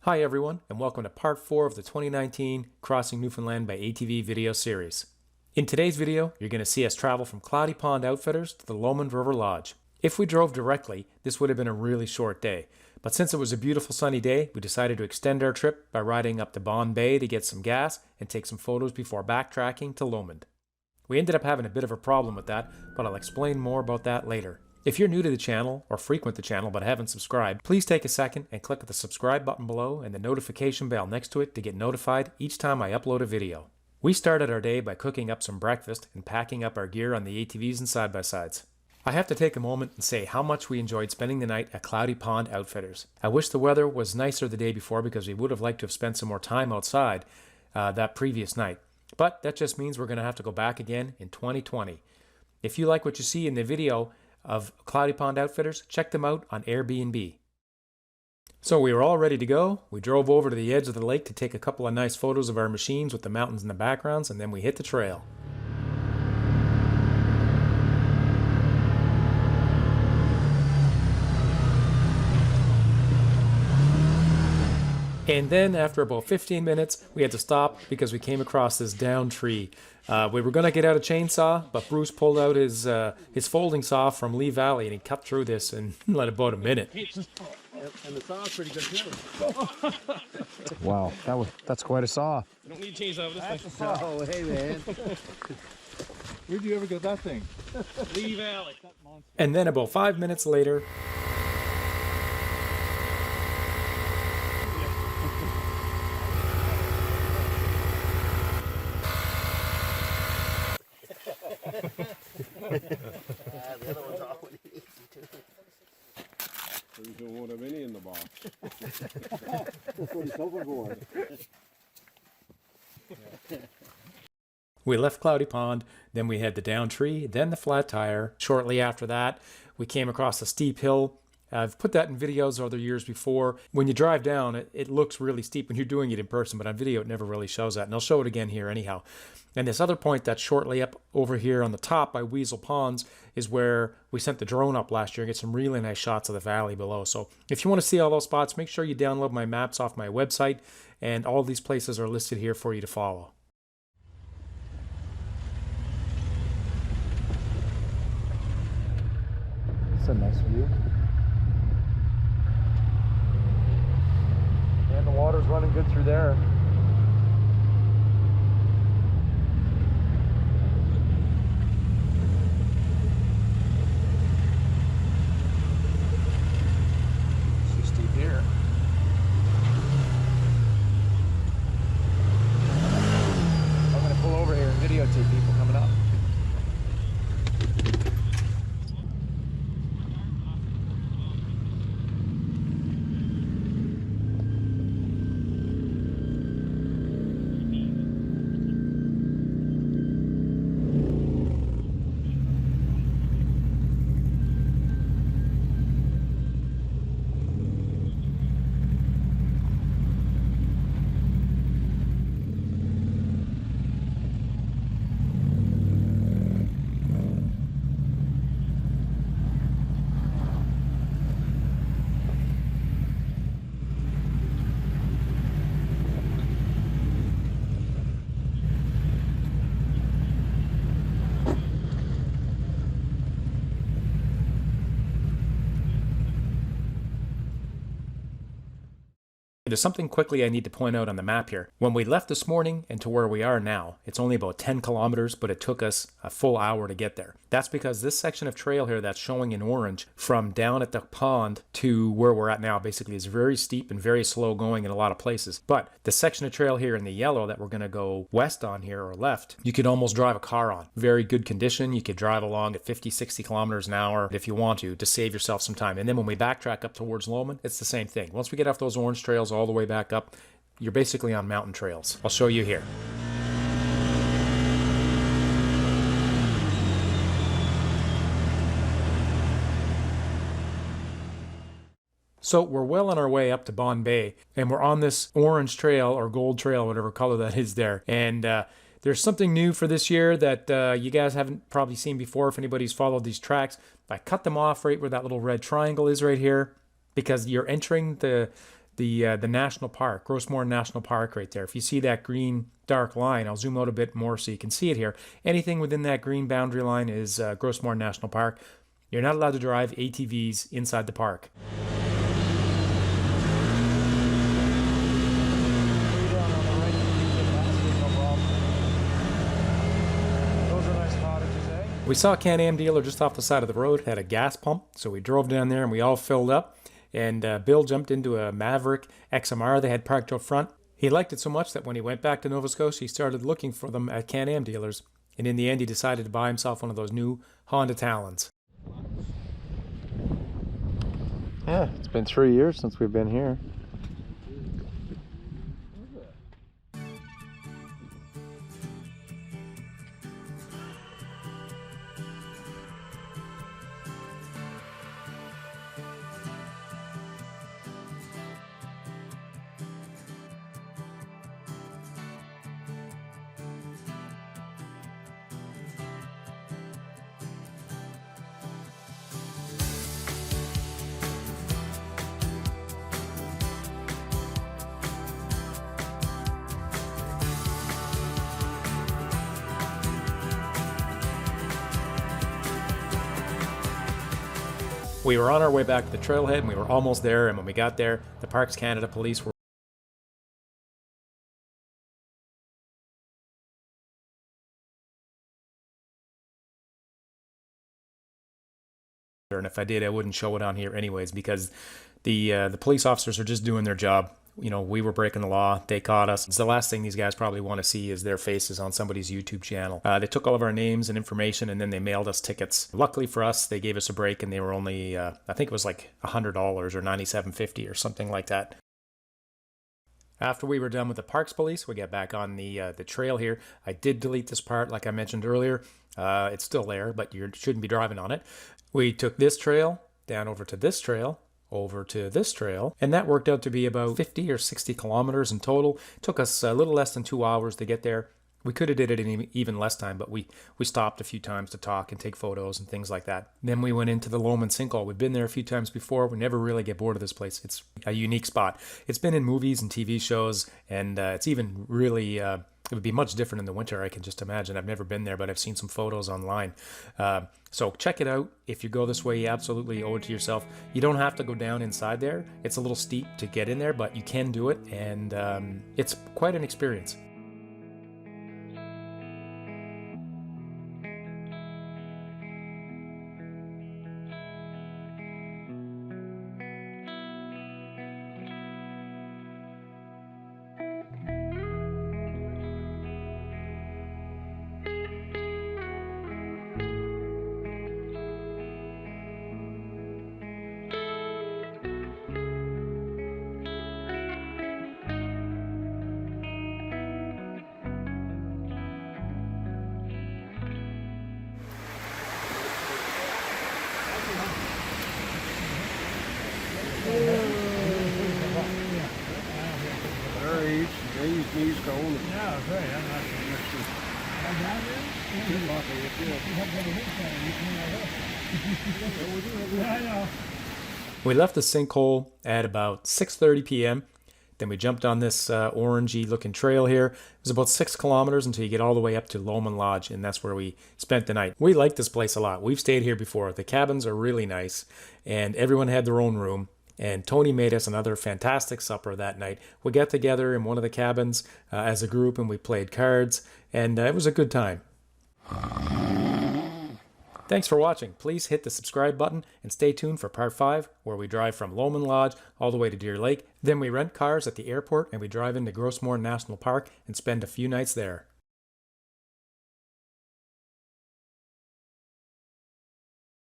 Hi everyone, and welcome to part 4 of the 2019 Crossing Newfoundland by ATV video series. In today's video, you're going to see us travel from Cloudy Pond Outfitters to the Lomond River Lodge. If we drove directly, this would have been a really short day, but since it was a beautiful sunny day, we decided to extend our trip by riding up to Bonne Bay to get some gas and take some photos before backtracking to Lomond. We ended up having a bit of a problem with that, but I'll explain more about that later. If you're new to the channel or frequent the channel but haven't subscribed, please take a second and click the subscribe button below and the notification bell next to it to get notified each time I upload a video. We started our day by cooking up some breakfast and packing up our gear on the ATVs and side-by-sides. I have to take a moment and say how much we enjoyed spending the night at Cloudy Pond Outfitters. I wish the weather was nicer the day before because we would have liked to have spent some more time outside that previous night. But that just means we're going to have to go back again in 2020. If you like what you see in the video of Cloudy Pond Outfitters, check them out on Airbnb. So we were all ready to go. We drove over to the edge of the lake to take a couple of nice photos of our machines with the mountains in the backgrounds, and then we hit the trail. And then after about 15 minutes, we had to stop because we came across this downed tree. We were going to get out a chainsaw, but Bruce pulled out his folding saw from Lee Valley and he cut through this in about a minute. And the saw's pretty good too. Wow, that's quite a saw. You don't need a chainsaw with this That's thing. a saw. Oh, hey man. Where'd you ever get that thing? Lee Valley. And then about 5 minutes later, The other one's already easy too. You won't have any in the box. From Silverboard. we left Cloudy Pond, then we had the down tree, then the flat tire. Shortly after that, we came across a steep hill. I've put that in videos other years before. When you drive down, it looks really steep when you're doing it in person, but on video it never really shows that. And I'll show it again here anyhow. And this other point that's shortly up over here on the top by Weasel Ponds is where we sent the drone up last year and get some really nice shots of the valley below. So if you want to see all those spots, make sure you download my maps off my website, and all these places are listed here for you to follow. It's a nice view. And the water's running good through there. Too steep here. I'm going to pull over here and videotape people coming up. There's something quickly I need to point out on the map here. When we left this morning and to where we are now, it's only about 10 kilometers, but it took us a full hour to get there. That's because this section of trail here that's showing in orange from down at the pond to where we're at now basically is very steep and very slow going in a lot of places. But the section of trail here in the yellow that we're going to go west on here or left, you could almost drive a car on. Very good condition. You could drive along at 50, 60 kilometers an hour if you want to save yourself some time. And then when we backtrack up towards Lomond, it's the same thing. Once we get off those orange trails all the way back up, you're basically on mountain trails. I'll show you here. So we're well on our way up to Bonne Bay, and we're on this orange trail or gold trail, whatever color that is there. And there's something new for this year that you guys haven't probably seen before if anybody's followed these tracks. I cut them off right where that little red triangle is right here, because you're entering the the national park, Gros Morne National Park right there. If you see that green dark line, I'll zoom out a bit more so you can see it here. Anything within that green boundary line is Gros Morne National Park. You're not allowed to drive ATVs inside the park. We saw a Can-Am dealer just off the side of the road, had a gas pump, so we drove down there and we all filled up. And Bill jumped into a Maverick XMR they had parked up front. He liked it so much that when he went back to Nova Scotia, he started looking for them at Can-Am dealers. And in the end, he decided to buy himself one of those new Honda Talons. Yeah, it's been 3 years since we've been here. We were on our way back to the trailhead and we were almost there, and when we got there, the Parks Canada police were and if I did, I wouldn't show it on here anyways, because the police officers are just doing their job. You know, we were breaking the law. They caught us. It's the last thing these guys probably want to see is their faces on somebody's YouTube channel. They took all of our names and information, and then they mailed us tickets. Luckily for us, they gave us a break, and they were only, I think it was like $100 or $97.50 or something like that. After we were done with the Parks Police, we got back on the trail here. I did delete this part, like I mentioned earlier. It's still there, but you shouldn't be driving on it. We took this trail down over to this trail, over to this trail, and that worked out to be about 50 or 60 kilometers in total. It took us a little less than 2 hours to get there. We could have did it in even less time, but we stopped a few times to talk and take photos and things like that. Then we went into the Lomond Sinkhole. We've been there a few times before. We never really get bored of this place. It's a unique spot. It's been in movies and TV shows, and it's even really... it would be much different in the winter, I can just imagine. I've never been there, but I've seen some photos online. So check it out. If you go this way, you absolutely owe it to yourself. You don't have to go down inside there. It's a little steep to get in there, but you can do it, and it's quite an experience. He's going. Yeah, that's right. I'm not sure. I'm down there? Yeah, I know. We left the sinkhole at about 6:30 p.m. Then we jumped on this orangey looking trail here. It was about 6 kilometers until you get all the way up to Lomond Lodge, and that's where we spent the night. We like this place a lot. We've stayed here before. The cabins are really nice, and everyone had their own room. And Tony made us another fantastic supper that night. We got together in one of the cabins as a group, and we played cards, and it was a good time. Thanks for watching. Please hit the subscribe button and stay tuned for part 5, where we drive from Lomond Lodge all the way to Deer Lake. Then we rent cars at the airport and we drive into Gros Morne National Park and spend a few nights there.